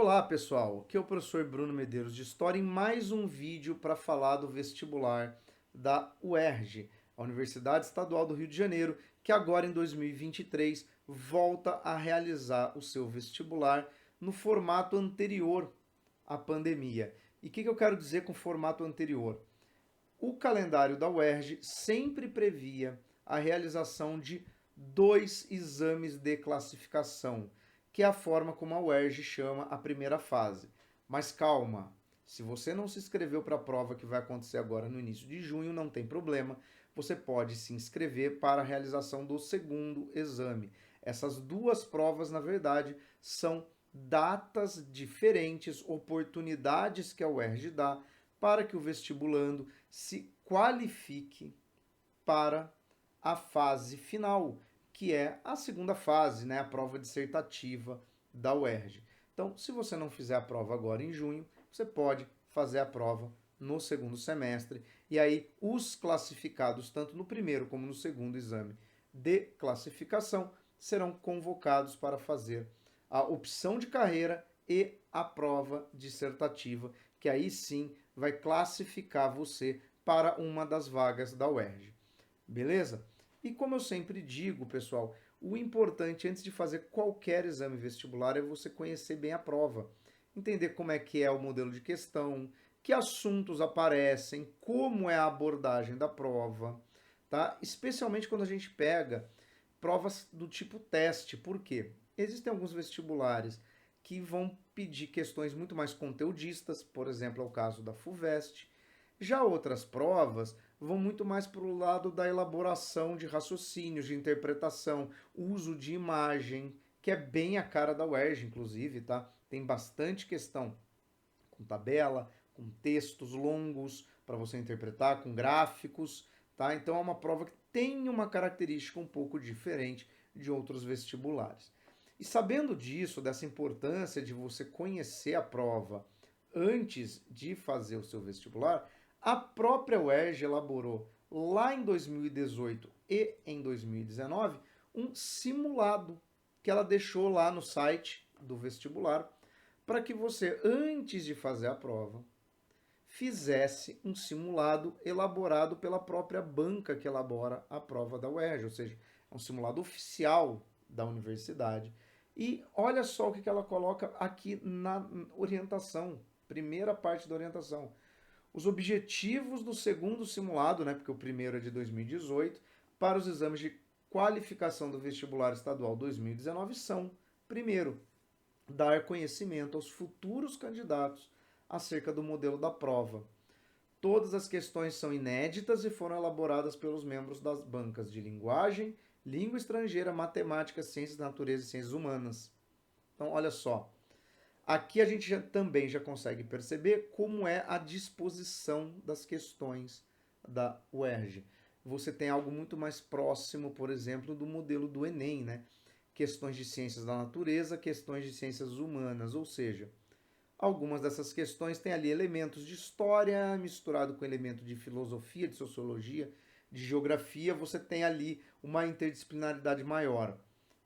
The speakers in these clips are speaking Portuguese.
Olá pessoal, aqui é o professor Bruno Medeiros de História em mais um vídeo para falar do vestibular da UERJ, a Universidade Estadual do Rio de Janeiro, que agora em 2023 volta a realizar o seu vestibular no formato anterior à pandemia. E o que eu quero dizer com formato anterior? O calendário da UERJ sempre previa a realização de 2 exames de classificação, que é a forma como a UERJ chama a primeira fase. Mas calma, se você não se inscreveu para a prova que vai acontecer agora no início de junho, não tem problema, você pode se inscrever para a realização do segundo exame. Essas duas provas, na verdade, são datas diferentes, oportunidades que a UERJ dá para que o vestibulando se qualifique para a fase final, que é a segunda fase, né, a prova dissertativa da UERJ. Então, se você não fizer a prova agora em junho, você pode fazer a prova no segundo semestre, e aí os classificados, tanto no primeiro como no segundo exame de classificação, serão convocados para fazer a opção de carreira e a prova dissertativa, que aí sim vai classificar você para uma das vagas da UERJ. Beleza? E como eu sempre digo, pessoal, o importante antes de fazer qualquer exame vestibular é você conhecer bem a prova, entender como é que é o modelo de questão, que assuntos aparecem, como é a abordagem da prova, tá? Especialmente quando a gente pega provas do tipo teste. Por quê? Existem alguns vestibulares que vão pedir questões muito mais conteudistas, por exemplo, é o caso da FUVEST. Já outras provas vão muito mais para o lado da elaboração de raciocínios, de interpretação, uso de imagem, que é bem a cara da UERJ, inclusive, tá? Tem bastante questão com tabela, com textos longos para você interpretar, com gráficos, tá? Então é uma prova que tem uma característica um pouco diferente de outros vestibulares. E sabendo disso, dessa importância de você conhecer a prova antes de fazer o seu vestibular, a própria UERJ elaborou lá em 2018 e em 2019 um simulado que ela deixou lá no site do vestibular para que você, antes de fazer a prova, fizesse um simulado elaborado pela própria banca que elabora a prova da UERJ, ou seja, é um simulado oficial da universidade. E olha só o que ela coloca aqui na orientação, primeira parte da orientação. Os objetivos do segundo simulado, né, porque o primeiro é de 2018, para os exames de qualificação do vestibular estadual 2019 são, primeiro, dar conhecimento aos futuros candidatos acerca do modelo da prova. Todas as questões são inéditas e foram elaboradas pelos membros das bancas de linguagem, língua estrangeira, matemática, ciências da natureza e ciências humanas. Então, olha só. Aqui a gente também já consegue perceber como é a disposição das questões da UERJ. Você tem algo muito mais próximo, por exemplo, do modelo do Enem, né? Questões de ciências da natureza, questões de ciências humanas, ou seja, algumas dessas questões têm ali elementos de história misturado com elemento de filosofia, de sociologia, de geografia, você tem ali uma interdisciplinaridade maior,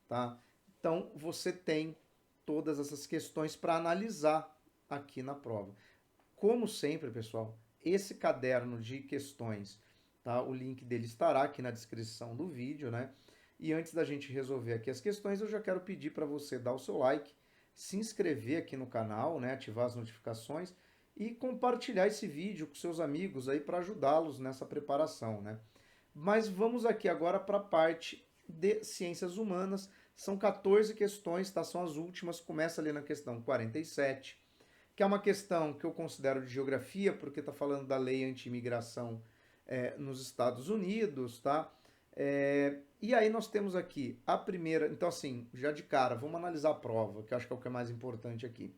tá? Então, você tem todas essas questões para analisar aqui na prova. Como sempre, pessoal, esse caderno de questões, tá? O link dele estará aqui na descrição do vídeo, né? E antes da gente resolver aqui as questões, eu já quero pedir para você dar o seu like, se inscrever aqui no canal, né? Ativar as notificações e compartilhar esse vídeo com seus amigos aí para ajudá-los nessa preparação, né? Mas vamos aqui agora para a parte de ciências humanas. São 14 questões, tá? São as últimas. Começa ali na questão 47, que é uma questão que eu considero de geografia, porque está falando da lei anti-imigração nos Estados Unidos, tá? E aí nós temos aqui a primeira. Então, assim, já de cara, vamos analisar a prova, que eu acho que é o que é mais importante aqui.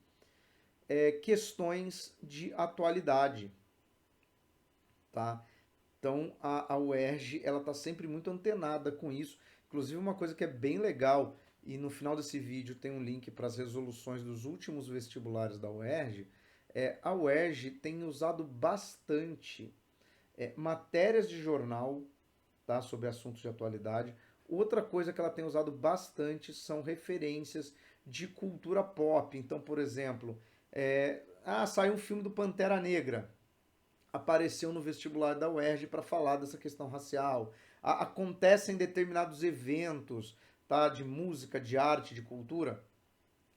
Questões de atualidade, tá? Então a UERJ ela está sempre muito antenada com isso. Inclusive uma coisa que é bem legal, e no final desse vídeo tem um link para as resoluções dos últimos vestibulares da UERJ, a UERJ tem usado bastante matérias de jornal, tá, sobre assuntos de atualidade. Outra coisa que ela tem usado bastante são referências de cultura pop. Então, por exemplo, saiu um filme do Pantera Negra, apareceu no vestibular da UERJ para falar dessa questão racial. Acontecem determinados eventos, tá, de música, de arte, de cultura,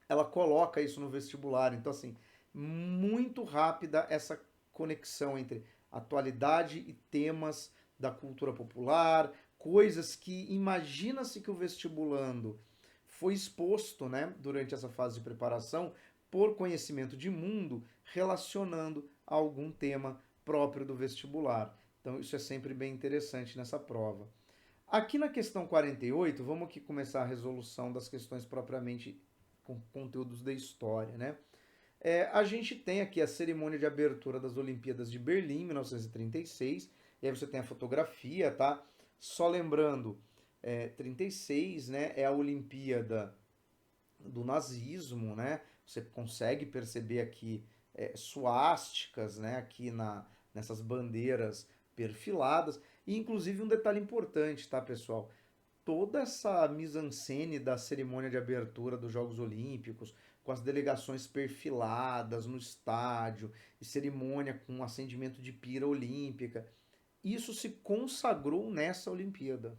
ela coloca isso no vestibular. Então, assim, muito rápida essa conexão entre atualidade e temas da cultura popular, coisas que imagina-se que o vestibulando foi exposto, né, durante essa fase de preparação, por conhecimento de mundo, relacionando a algum tema próprio do vestibular. Então, isso é sempre bem interessante nessa prova. Aqui na questão 48, vamos aqui começar a resolução das questões propriamente com conteúdos da história, né? A gente tem aqui a cerimônia de abertura das Olimpíadas de Berlim, 1936, e aí você tem a fotografia, tá? Só lembrando, 36, né, é a Olimpíada do nazismo, né? Você consegue perceber aqui suásticas, né, aqui nessas bandeiras perfiladas, e inclusive um detalhe importante, tá, pessoal? Toda essa mise-en-scène da cerimônia de abertura dos Jogos Olímpicos, com as delegações perfiladas no estádio, e cerimônia com acendimento de pira olímpica, isso se consagrou nessa Olimpíada,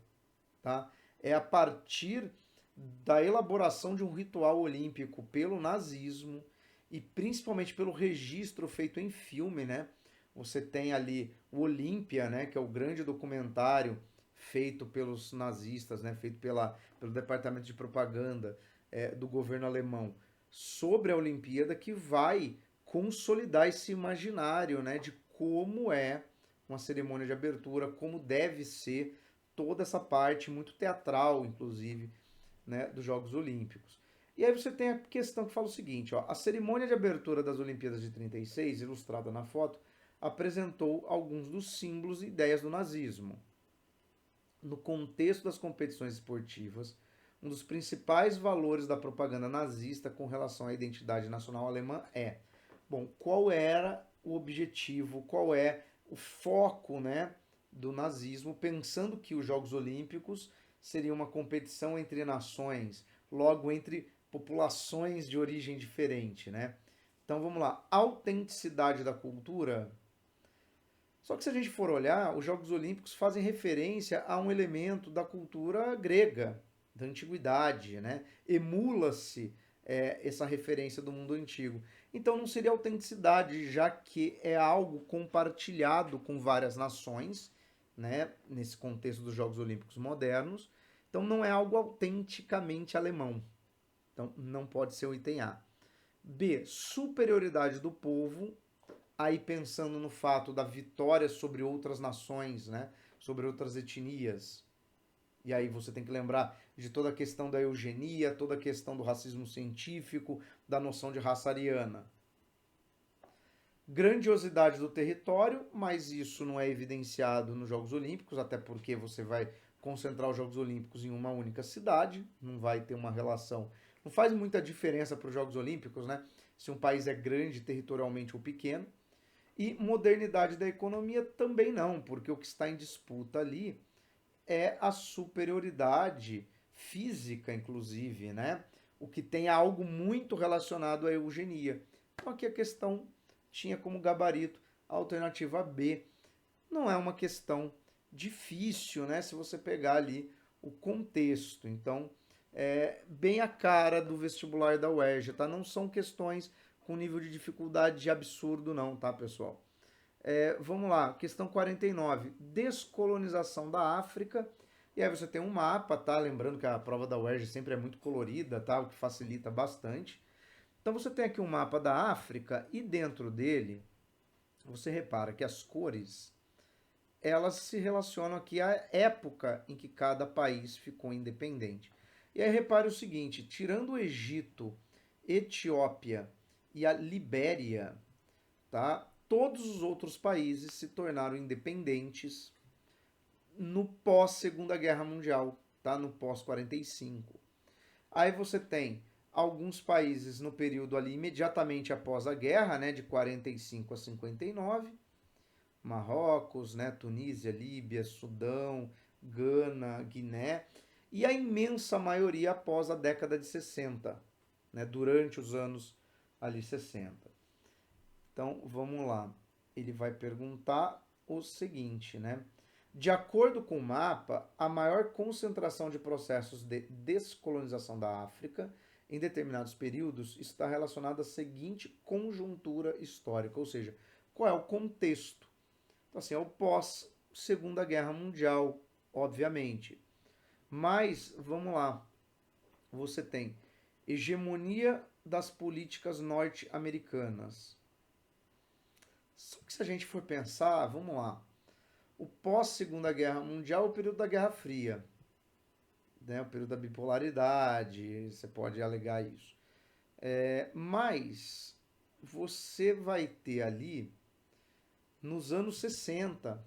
tá? É a partir da elaboração de um ritual olímpico pelo nazismo e principalmente pelo registro feito em filme, né? Você tem ali o Olímpia, né, que é o grande documentário feito pelos nazistas, né, feito pelo departamento de propaganda do governo alemão sobre a Olimpíada, que vai consolidar esse imaginário, né, de como é uma cerimônia de abertura, como deve ser toda essa parte muito teatral, inclusive, né, dos Jogos Olímpicos. E aí você tem a questão que fala o seguinte, ó, a cerimônia de abertura das Olimpíadas de 36, ilustrada na foto, apresentou alguns dos símbolos e ideias do nazismo. No contexto das competições esportivas, um dos principais valores da propaganda nazista com relação à identidade nacional alemã bom, qual era o objetivo, qual é o foco, né, do nazismo, pensando que os Jogos Olímpicos seria uma competição entre nações, logo entre populações de origem diferente, né? Então vamos lá, autenticidade da cultura. Só que se a gente for olhar, os Jogos Olímpicos fazem referência a um elemento da cultura grega, da antiguidade, né? Emula-se essa referência do mundo antigo. Então não seria autenticidade, já que é algo compartilhado com várias nações, né? Nesse contexto dos Jogos Olímpicos modernos. Então não é algo autenticamente alemão. Então não pode ser o item A. B, superioridade do povo, aí pensando no fato da vitória sobre outras nações, né? Sobre outras etnias. E aí você tem que lembrar de toda a questão da eugenia, toda a questão do racismo científico, da noção de raça ariana. Grandiosidade do território, mas isso não é evidenciado nos Jogos Olímpicos, até porque você vai concentrar os Jogos Olímpicos em uma única cidade, não vai ter uma relação. Não faz muita diferença para os Jogos Olímpicos, né? Se um país é grande territorialmente ou pequeno. E modernidade da economia também não, porque o que está em disputa ali é a superioridade física, inclusive, né? O que tem algo muito relacionado à eugenia. Então aqui a questão tinha como gabarito a alternativa B. Não é uma questão difícil, né? Se você pegar ali o contexto. Então, é bem a cara do vestibular da UERJ, tá? Não são questões com nível de dificuldade absurdo não, tá, pessoal? Vamos lá, questão 49, descolonização da África. E aí você tem um mapa, tá? Lembrando que a prova da UERJ sempre é muito colorida, tá? O que facilita bastante. Então você tem aqui um mapa da África e dentro dele você repara que as cores elas se relacionam aqui à época em que cada país ficou independente. E aí repare o seguinte, tirando o Egito, Etiópia e a Libéria, tá? Todos os outros países se tornaram independentes no pós-Segunda Guerra Mundial, tá? No pós-45. Aí você tem alguns países no período ali imediatamente após a guerra, né, de 45 a 59, Marrocos, né, Tunísia, Líbia, Sudão, Gana, Guiné, e a imensa maioria após a década de 60, né, durante os anos ali 60. Então, vamos lá. Ele vai perguntar o seguinte, né? De acordo com o mapa, a maior concentração de processos de descolonização da África em determinados períodos está relacionada à seguinte conjuntura histórica, ou seja, qual é o contexto. Então, assim, é o pós-Segunda Guerra Mundial, obviamente. Mas, vamos lá, você tem hegemonia das políticas norte-americanas. Só que se a gente for pensar, vamos lá, o pós-Segunda Guerra Mundial é o período da Guerra Fria, né? O período da bipolaridade, você pode alegar isso. Mas você vai ter ali, nos anos 60,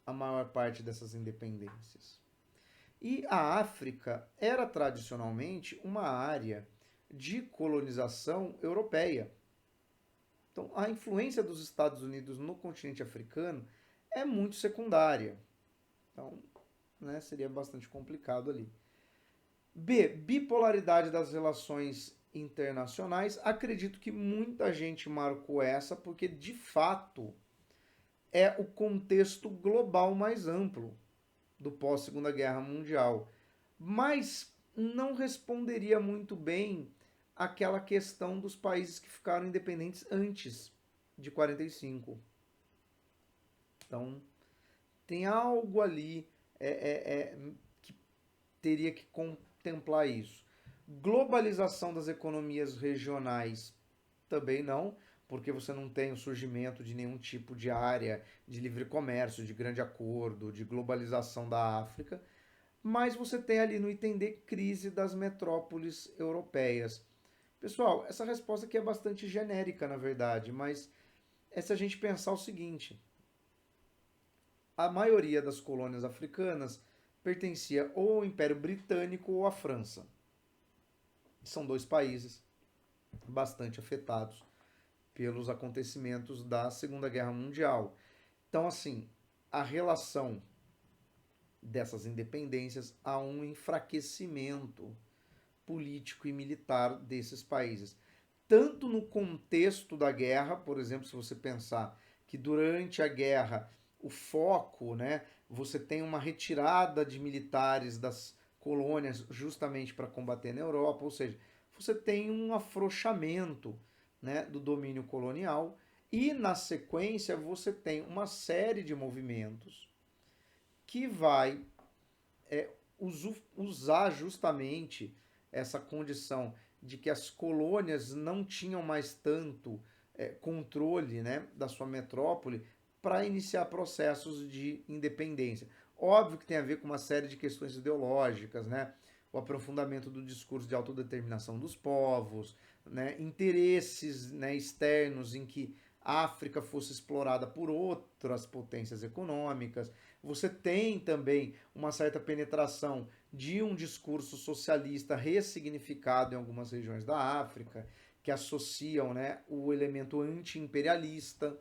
a maior parte dessas independências. E a África era tradicionalmente uma área de colonização europeia. Então, a influência dos Estados Unidos no continente africano é muito secundária. Então, né, seria bastante complicado ali. B. Bipolaridade das relações internacionais. Acredito que muita gente marcou essa porque, de fato, é o contexto global mais amplo do pós-Segunda Guerra Mundial. Mas não responderia muito bem aquela questão dos países que ficaram independentes antes de 45. Então, tem algo ali que teria que contemplar isso. Globalização das economias regionais também não, porque você não tem o surgimento de nenhum tipo de área de livre comércio, de grande acordo, de globalização da África, mas você tem ali no item D crise das metrópoles europeias. Pessoal, essa resposta aqui é bastante genérica, na verdade, mas é se a gente pensar o seguinte: a maioria das colônias africanas pertencia ou ao Império Britânico ou à França. São dois países bastante afetados pelos acontecimentos da Segunda Guerra Mundial. Então, assim, a relação dessas independências há um enfraquecimento político e militar desses países. Tanto no contexto da guerra, por exemplo, se você pensar que durante a guerra o foco, né, você tem uma retirada de militares das colônias justamente para combater na Europa, ou seja, você tem um afrouxamento, né, do domínio colonial e na sequência você tem uma série de movimentos que vai usar justamente essa condição de que as colônias não tinham mais tanto controle, né, da sua metrópole para iniciar processos de independência. Óbvio que tem a ver com uma série de questões ideológicas, né? O aprofundamento do discurso de autodeterminação dos povos, né? Interesses, né, externos em que a África fosse explorada por outras potências econômicas. Você tem também uma certa penetração de um discurso socialista ressignificado em algumas regiões da África, que associam, né, o elemento anti-imperialista.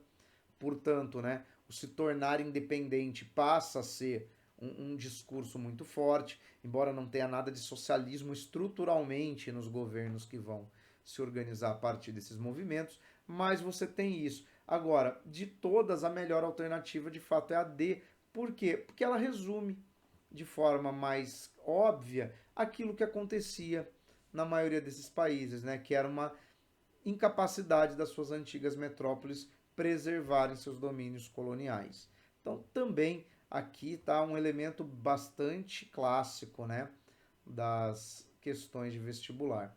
Portanto, né, o se tornar independente passa a ser um discurso muito forte, embora não tenha nada de socialismo estruturalmente nos governos que vão se organizar a partir desses movimentos, mas você tem isso. Agora, de todas, a melhor alternativa de fato é a D. Por quê? Porque ela resume de forma mais óbvia aquilo que acontecia na maioria desses países, né? Que era uma incapacidade das suas antigas metrópoles preservarem seus domínios coloniais. Então, também aqui está um elemento bastante clássico, né, das questões de vestibular.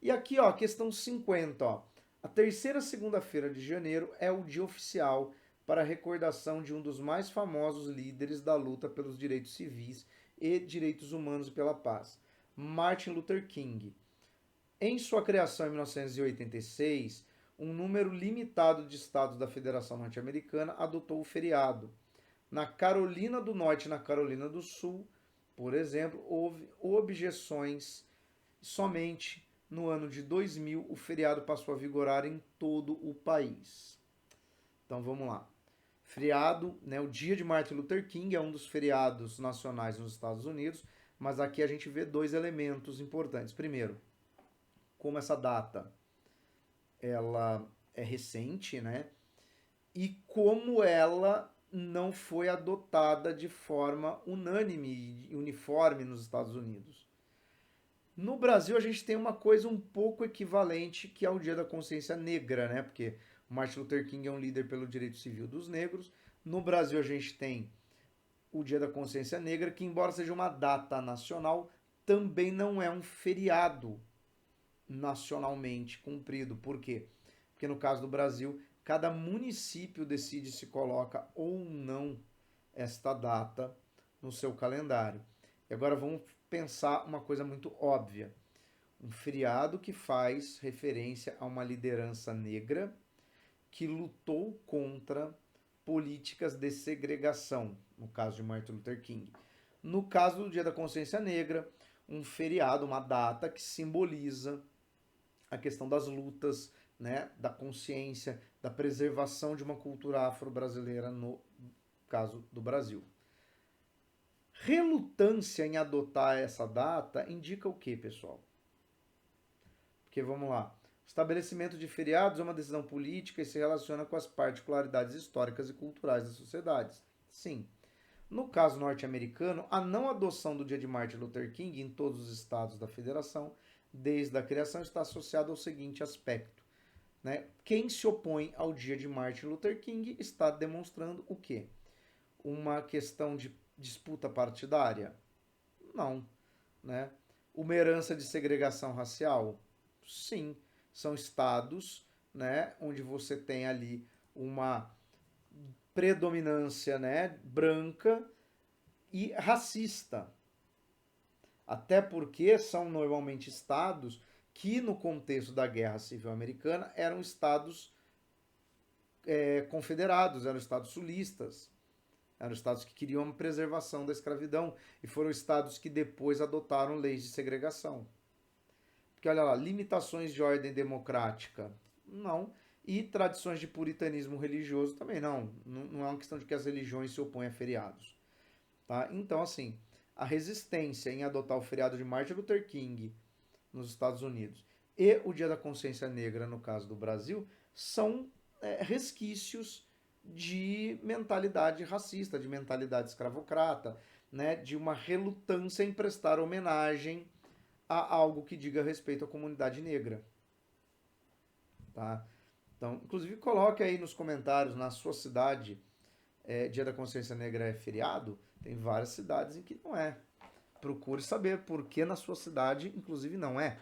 E aqui, ó, questão 50, ó. A terceira segunda-feira de janeiro é o dia oficial para a recordação de um dos mais famosos líderes da luta pelos direitos civis e direitos humanos e pela paz, Martin Luther King. Em sua criação em 1986, um número limitado de estados da Federação Norte-Americana adotou o feriado. Na Carolina do Norte e na Carolina do Sul, por exemplo, houve objeções. Somente no ano de 2000 o feriado passou a vigorar em todo o país. Então vamos lá. Feriado, né, o dia de Martin Luther King é um dos feriados nacionais nos Estados Unidos, mas aqui a gente vê dois elementos importantes. Primeiro, como essa data ela é recente, né? E como ela não foi adotada de forma unânime e uniforme nos Estados Unidos. No Brasil, a gente tem uma coisa um pouco equivalente, que é o Dia da Consciência Negra, né? Porque o Martin Luther King é um líder pelo direito civil dos negros. No Brasil, a gente tem o Dia da Consciência Negra, que, embora seja uma data nacional, também não é um feriado nacionalmente cumprido. Por quê? Porque no caso do Brasil, cada município decide se coloca ou não esta data no seu calendário. E agora vamos pensar uma coisa muito óbvia. Um feriado que faz referência a uma liderança negra que lutou contra políticas de segregação, no caso de Martin Luther King. No caso do Dia da Consciência Negra, um feriado, uma data que simboliza a questão das lutas, né, da consciência, da preservação de uma cultura afro-brasileira no caso do Brasil. Relutância em adotar essa data indica o que, pessoal? Porque vamos lá. O estabelecimento de feriados é uma decisão política e se relaciona com as particularidades históricas e culturais das sociedades. Sim. No caso norte-americano, a não adoção do dia de Martin Luther King em todos os estados da federação, desde a criação, está associada ao seguinte aspecto. Né? Quem se opõe ao dia de Martin Luther King está demonstrando o quê? Uma questão de disputa partidária? Não. Né? Uma herança de segregação racial? Sim. São estados, né, onde você tem ali uma predominância, né, branca e racista. Até porque são normalmente estados que, no contexto da Guerra Civil Americana, eram estados confederados, eram estados sulistas. Eram estados que queriam a preservação da escravidão e foram estados que depois adotaram leis de segregação. Porque, olha lá, limitações de ordem democrática, não. E tradições de puritanismo religioso também não. Não é uma questão de que as religiões se opõem a feriados. Tá? Então, assim, a resistência em adotar o feriado de Martin Luther King nos Estados Unidos e o Dia da Consciência Negra, no caso do Brasil, são resquícios de mentalidade racista, de mentalidade escravocrata, né, de uma relutância em prestar homenagem a algo que diga respeito à comunidade negra. Tá? Então, inclusive, coloque aí nos comentários, na sua cidade, Dia da Consciência Negra é feriado? Tem várias cidades em que não é. Procure saber por que na sua cidade, inclusive, não é.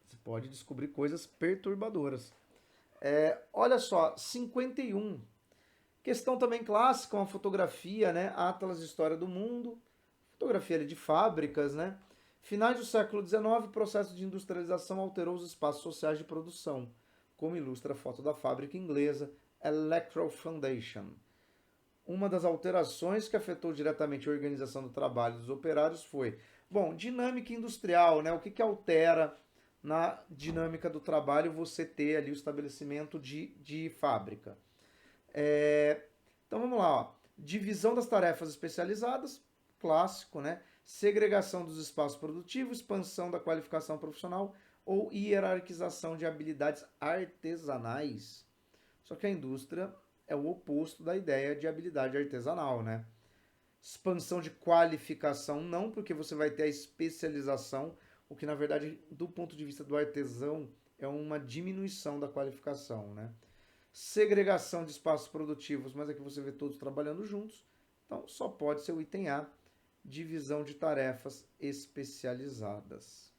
Você pode descobrir coisas perturbadoras. Olha só, 51. Questão também clássica, uma fotografia, né? Atlas de História do Mundo. Fotografia ali de fábricas, né? Finais do século XIX, o processo de industrialização alterou os espaços sociais de produção, como ilustra a foto da fábrica inglesa Electro Foundation. Uma das alterações que afetou diretamente a organização do trabalho dos operários foi, dinâmica industrial, né? O que altera na dinâmica do trabalho você ter ali o estabelecimento de fábrica. Então vamos lá, ó. Divisão das tarefas especializadas, clássico, né? Segregação dos espaços produtivos, expansão da qualificação profissional ou hierarquização de habilidades artesanais. Só que a indústria é o oposto da ideia de habilidade artesanal, né? Expansão de qualificação não, porque você vai ter a especialização, o que na verdade, do ponto de vista do artesão, é uma diminuição da qualificação, né? Segregação de espaços produtivos, mas aqui você vê todos trabalhando juntos, então só pode ser o item A, divisão de tarefas especializadas.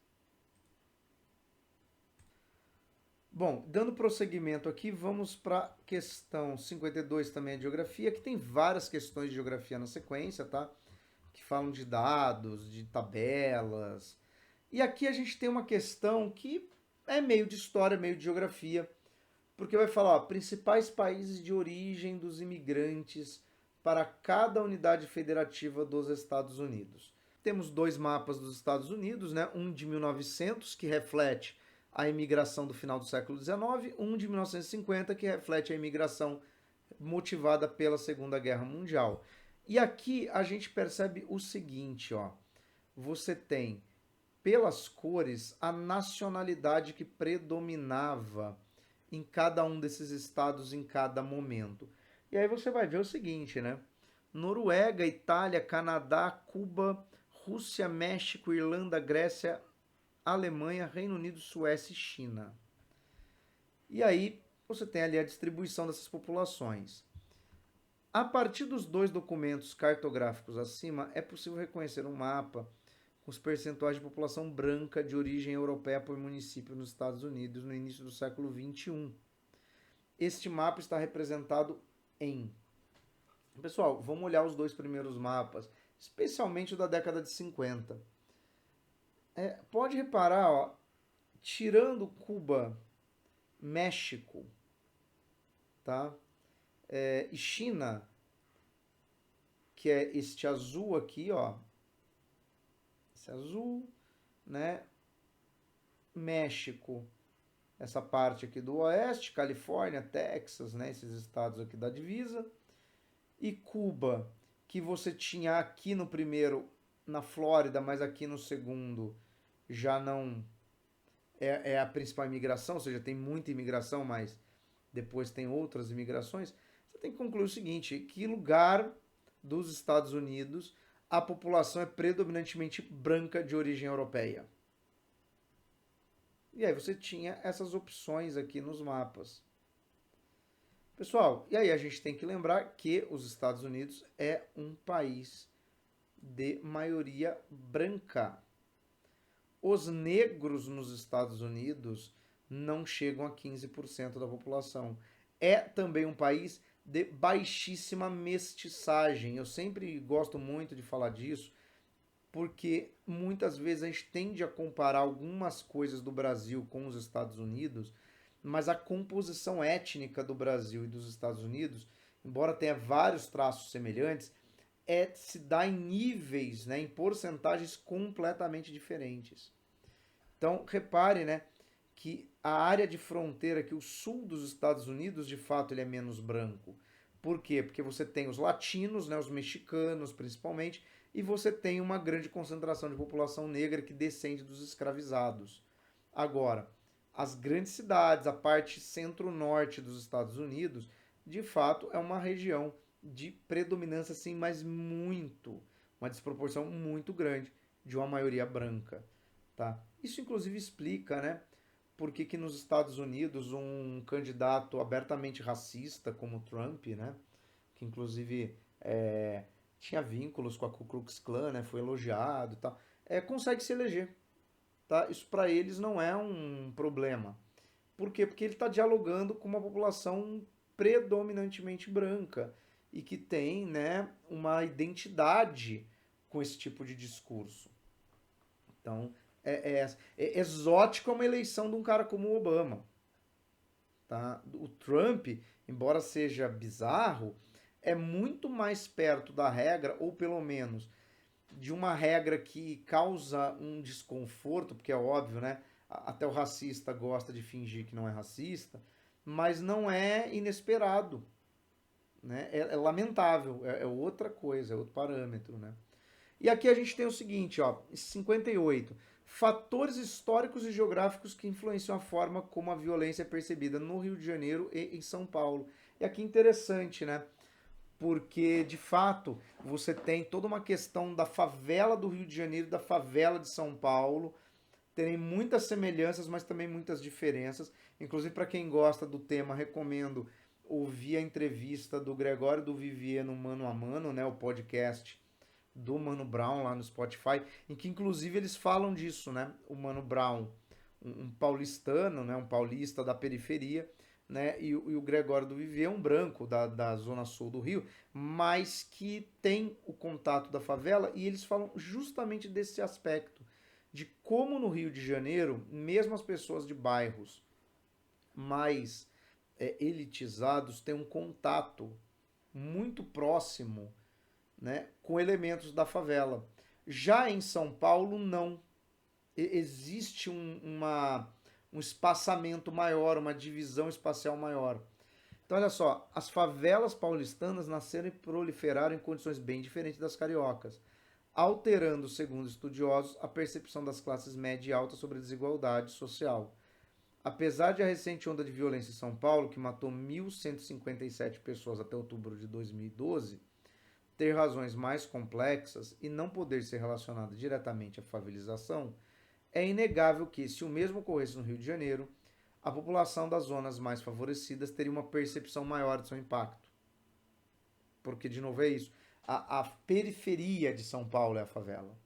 Bom, dando prosseguimento aqui, vamos para a questão 52 também é de geografia, que tem várias questões de geografia na sequência, tá? Que falam de dados, de tabelas. E aqui a gente tem uma questão que é meio de história, meio de geografia, porque vai falar, ó, principais países de origem dos imigrantes para cada unidade federativa dos Estados Unidos. Temos dois mapas dos Estados Unidos, né? Um de 1900, que reflete a imigração do final do século XIX, um de 1950, que reflete a imigração motivada pela Segunda Guerra Mundial. E aqui a gente percebe o seguinte, ó. Você tem pelas cores, a nacionalidade que predominava em cada um desses estados em cada momento. E aí você vai ver o seguinte, né? Noruega, Itália, Canadá, Cuba, Rússia, México, Irlanda, Grécia, Alemanha, Reino Unido, Suécia e China. E aí você tem ali a distribuição dessas populações. A partir dos dois documentos cartográficos acima, é possível reconhecer um mapa com os percentuais de população branca de origem europeia por município nos Estados Unidos no início do século XXI. Este mapa está representado em... Pessoal, vamos olhar os dois primeiros mapas, especialmente o da década de 50. Pode reparar, ó, tirando Cuba, México, tá? E China, que é este azul aqui, ó, esse azul, né? México, essa parte aqui do oeste, Califórnia, Texas, né? Esses estados aqui da divisa. E Cuba, que você tinha aqui no primeiro, na Flórida, mas aqui no segundo já não é a principal imigração, ou seja, tem muita imigração, mas depois tem outras imigrações. Você tem que concluir o seguinte, que lugar dos Estados Unidos a população é predominantemente branca de origem europeia. E aí você tinha essas opções aqui nos mapas. Pessoal, e aí a gente tem que lembrar que os Estados Unidos é um país de maioria branca. Os negros nos Estados Unidos não chegam a 15% da população. É também um país de baixíssima mestiçagem. Eu sempre gosto muito de falar disso, porque muitas vezes a gente tende a comparar algumas coisas do Brasil com os Estados Unidos, mas a composição étnica do Brasil e dos Estados Unidos, embora tenha vários traços semelhantes, se dá em níveis, né, em porcentagens completamente diferentes. Então, repare, né, que a área de fronteira aqui, o sul dos Estados Unidos, de fato, ele é menos branco. Por quê? Porque você tem os latinos, né, os mexicanos principalmente, e você tem uma grande concentração de população negra que descende dos escravizados. Agora, as grandes cidades, a parte centro-norte dos Estados Unidos, de fato é uma região de predominância, sim, mas uma desproporção muito grande de uma maioria branca. Tá? Isso inclusive explica, né, por que nos Estados Unidos um candidato abertamente racista como Trump, né, que inclusive tinha vínculos com a Ku Klux Klan, né, foi elogiado e tal, consegue se eleger. Tá? Isso para eles não é um problema. Por quê? Porque ele está dialogando com uma população predominantemente branca e que tem, né, uma identidade com esse tipo de discurso. Então, exótico é uma eleição de um cara como o Obama. Tá? O Trump, embora seja bizarro, é muito mais perto da regra, ou pelo menos de uma regra que causa um desconforto, porque é óbvio, né? Até o racista gosta de fingir que não é racista, mas não é inesperado. Né? É lamentável, é outra coisa, é outro parâmetro. Né? E aqui a gente tem o seguinte, ó, 58. Fatores históricos e geográficos que influenciam a forma como a violência é percebida no Rio de Janeiro e em São Paulo. E aqui interessante, né? Porque, de fato, você tem toda uma questão da favela do Rio de Janeiro e da favela de São Paulo. Tem muitas semelhanças, mas também muitas diferenças. Inclusive, para quem gosta do tema, recomendo ouvir a entrevista do Gregório do Vivier no Mano a Mano, né, o podcast do Mano Brown lá no Spotify, em que inclusive eles falam disso, né? O Mano Brown, um paulistano, né, um paulista da periferia, né? E o Gregório do Vivier, um branco da zona sul do Rio, mas que tem o contato da favela, e eles falam justamente desse aspecto, de como no Rio de Janeiro, mesmo as pessoas de bairros mais elitizados têm um contato muito próximo, né, com elementos da favela. Já em São Paulo, não. Existe um espaçamento maior, uma divisão espacial maior. Então, olha só, as favelas paulistanas nasceram e proliferaram em condições bem diferentes das cariocas. alterando, segundo estudiosos, a percepção das classes média e alta sobre a desigualdade social. Apesar de a recente onda de violência em São Paulo, que matou 1.157 pessoas até outubro de 2012, ter razões mais complexas e não poder ser relacionada diretamente à favelização, é inegável que, se o mesmo ocorresse no Rio de Janeiro, a população das zonas mais favorecidas teria uma percepção maior de seu impacto. Porque, de novo, é isso. A periferia de São Paulo é a favela.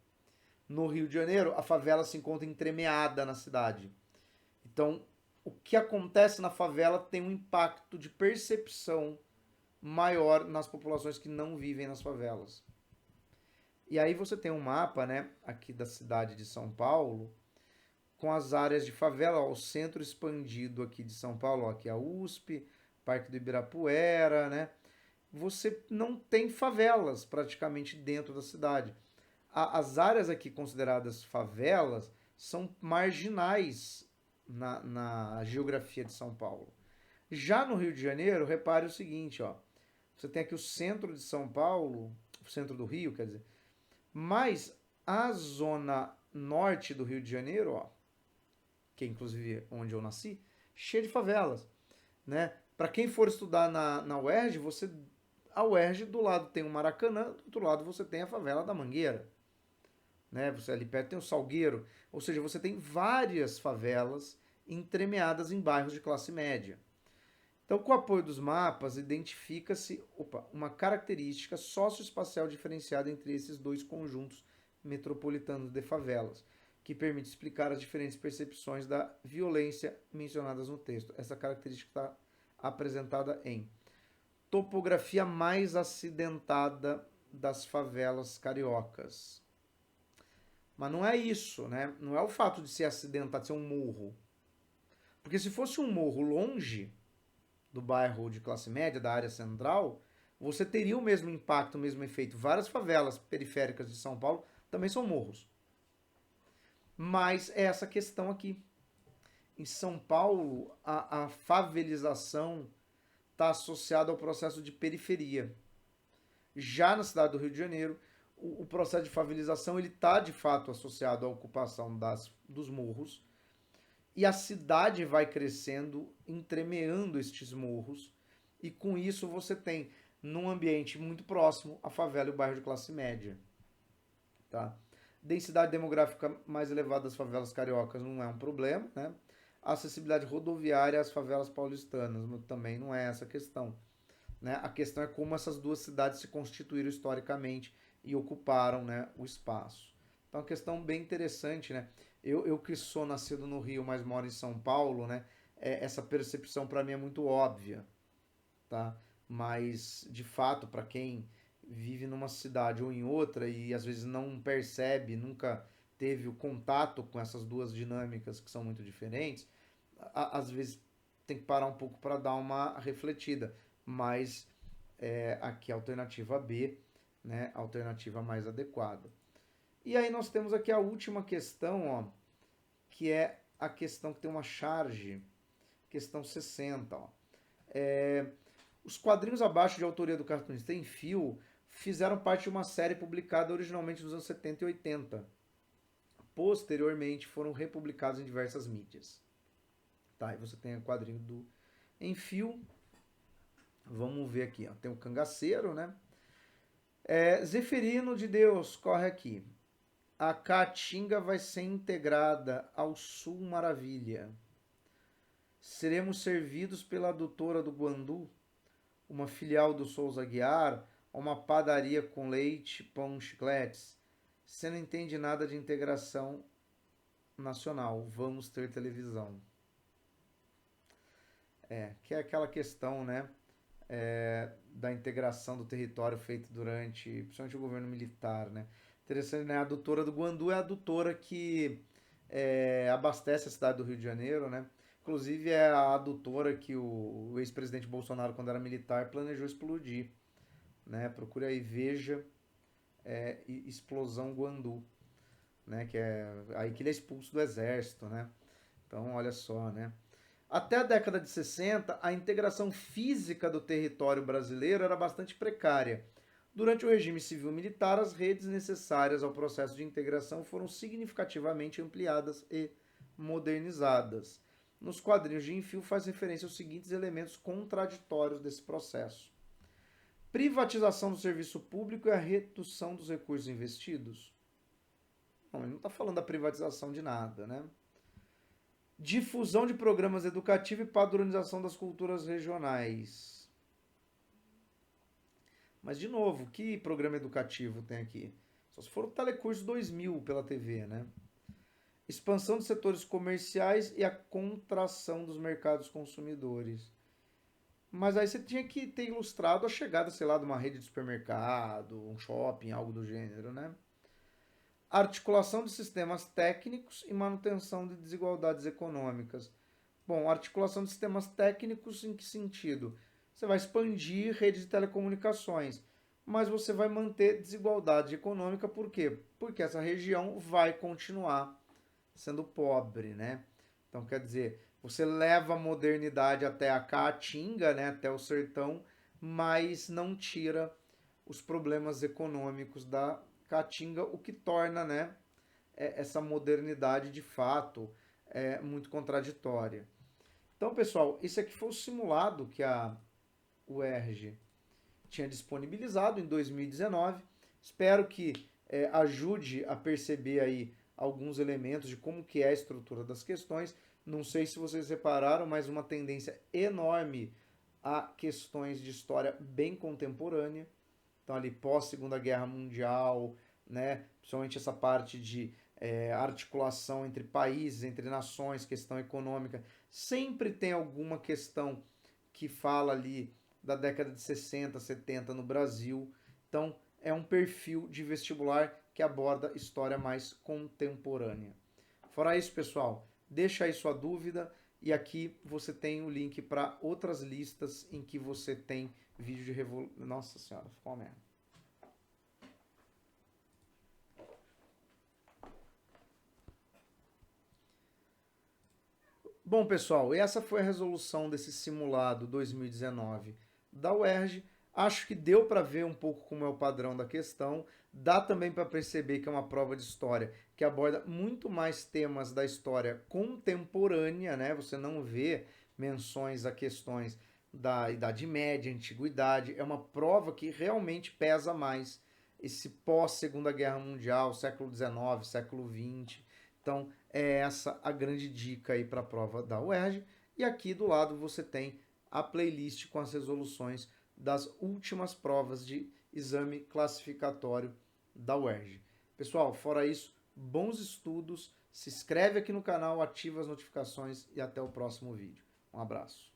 No Rio de Janeiro, a favela se encontra entremeada na cidade. Então, o que acontece na favela tem um impacto de percepção maior nas populações que não vivem nas favelas. E aí você tem um mapa, né, aqui da cidade de São Paulo, com as áreas de favela, ó, o centro expandido aqui de São Paulo, ó, aqui a USP, Parque do Ibirapuera, né? Você não tem favelas praticamente dentro da cidade. As áreas aqui consideradas favelas são marginais na geografia de São Paulo. Já no Rio de Janeiro, repare o seguinte, ó. Você tem aqui o centro de São Paulo, o centro do Rio, quer dizer, mas a zona norte do Rio de Janeiro, ó, que é inclusive onde eu nasci, cheia de favelas, né? Para quem for estudar na UERJ, a UERJ do lado tem o Maracanã, do outro lado você tem a favela da Mangueira, né? Você ali perto tem o Salgueiro, ou seja, você tem várias favelas entremeadas em bairros de classe média. Então, com o apoio dos mapas, identifica-se uma característica socioespacial diferenciada entre esses dois conjuntos metropolitanos de favelas, que permite explicar as diferentes percepções da violência mencionadas no texto. Essa característica está apresentada em topografia mais acidentada das favelas cariocas. Mas não é isso, né? Não é o fato de ser acidentado, de ser um morro. Porque se fosse um morro longe do bairro de classe média, da área central, você teria o mesmo impacto, o mesmo efeito. Várias favelas periféricas de São Paulo também são morros. Mas é essa questão aqui. Em São Paulo, a favelização está associada ao processo de periferia. Já na cidade do Rio de Janeiro, o processo de favelização está de fato associado à ocupação dos morros, e a cidade vai crescendo, entremeando estes morros, e com isso você tem, num ambiente muito próximo, a favela e o bairro de classe média. Tá? Densidade demográfica mais elevada das favelas cariocas não é um problema, né? A acessibilidade rodoviária às favelas paulistanas também não é essa a questão. Né? A questão é como essas duas cidades se constituíram historicamente e ocuparam, né, o espaço. Então, é uma questão bem interessante, né? Eu que sou nascido no Rio, mas moro em São Paulo, né? Essa percepção para mim é muito óbvia, tá? Mas, de fato, para quem vive numa cidade ou em outra e às vezes não percebe, nunca teve o contato com essas duas dinâmicas que são muito diferentes, às vezes tem que parar um pouco para dar uma refletida. Mas aqui a alternativa B, né? A alternativa mais adequada. E aí nós temos aqui a última questão, ó, que é a questão que tem uma charge, questão 60. Ó. Os quadrinhos abaixo de autoria do cartunista em fio fizeram parte de uma série publicada originalmente nos anos 70 e 80. Posteriormente foram republicados em diversas mídias. Tá, e você tem o quadrinho do em fio. Vamos ver aqui, ó. Tem o cangaceiro, né? Zeferino de Deus, corre aqui. A Caatinga vai ser integrada ao Sul Maravilha. Seremos servidos pela adutora do Guandu, uma filial do Souza Aguiar, uma padaria com leite, pão, chicletes. Você não entende nada de integração nacional. Vamos ter televisão. Que é aquela questão, né? Da integração do território feito durante, principalmente o governo militar, né? Interessante, né? A adutora do Guandu é a adutora que abastece a cidade do Rio de Janeiro, né? Inclusive é a adutora que o ex-presidente Bolsonaro, quando era militar, planejou explodir, né? Procure aí, veja explosão Guandu, né? Que é aí que ele é expulso do exército, né? Então, olha só, né? Até a década de 60, a integração física do território brasileiro era bastante precária. Durante o regime civil-militar, as redes necessárias ao processo de integração foram significativamente ampliadas e modernizadas. Nos quadrinhos de Enfio faz referência aos seguintes elementos contraditórios desse processo: privatização do serviço público e a redução dos recursos investidos. Não, ele não está falando da privatização de nada, né? Difusão de programas educativos e padronização das culturas regionais. Mas, de novo, que programa educativo tem aqui? Só se for o Telecurso 2000 pela TV, né? Expansão dos setores comerciais e a contração dos mercados consumidores. Mas aí você tinha que ter ilustrado a chegada, sei lá, de uma rede de supermercado, um shopping, algo do gênero, né? Articulação de sistemas técnicos e manutenção de desigualdades econômicas. Bom, articulação de sistemas técnicos em que sentido? Você vai expandir redes de telecomunicações, mas você vai manter desigualdade econômica, por quê? Porque essa região vai continuar sendo pobre, né? Então, quer dizer, você leva a modernidade até a Caatinga, né, até o sertão, mas não tira os problemas econômicos da Caatinga, o que torna, né, essa modernidade de fato muito contraditória. Então, pessoal, esse aqui foi o simulado que a UERJ tinha disponibilizado em 2019. Espero que ajude a perceber aí alguns elementos de como que é a estrutura das questões. Não sei se vocês repararam, mas uma tendência enorme a questões de história bem contemporânea. Então, ali pós Segunda Guerra Mundial, né, principalmente essa parte de articulação entre países, entre nações, questão econômica, sempre tem alguma questão que fala ali da década de 60, 70 no Brasil. Então, é um perfil de vestibular que aborda história mais contemporânea. Fora isso, pessoal, deixa aí sua dúvida e aqui você tem o link para outras listas em que você tem vídeo de revolução. Nossa senhora, ficou uma merda. Bom, pessoal, essa foi a resolução desse simulado 2019 da UERJ. Acho que deu para ver um pouco como é o padrão da questão. Dá também para perceber que é uma prova de história que aborda muito mais temas da história contemporânea, né? Você não vê menções a questões da Idade Média, Antiguidade. É uma prova que realmente pesa mais esse pós-Segunda Guerra Mundial, século XIX, século XX. Então, é essa a grande dica aí para a prova da UERJ. E aqui do lado você tem a playlist com as resoluções das últimas provas de exame classificatório da UERJ. Pessoal, fora isso, bons estudos, se inscreve aqui no canal, ativa as notificações e até o próximo vídeo. Um abraço.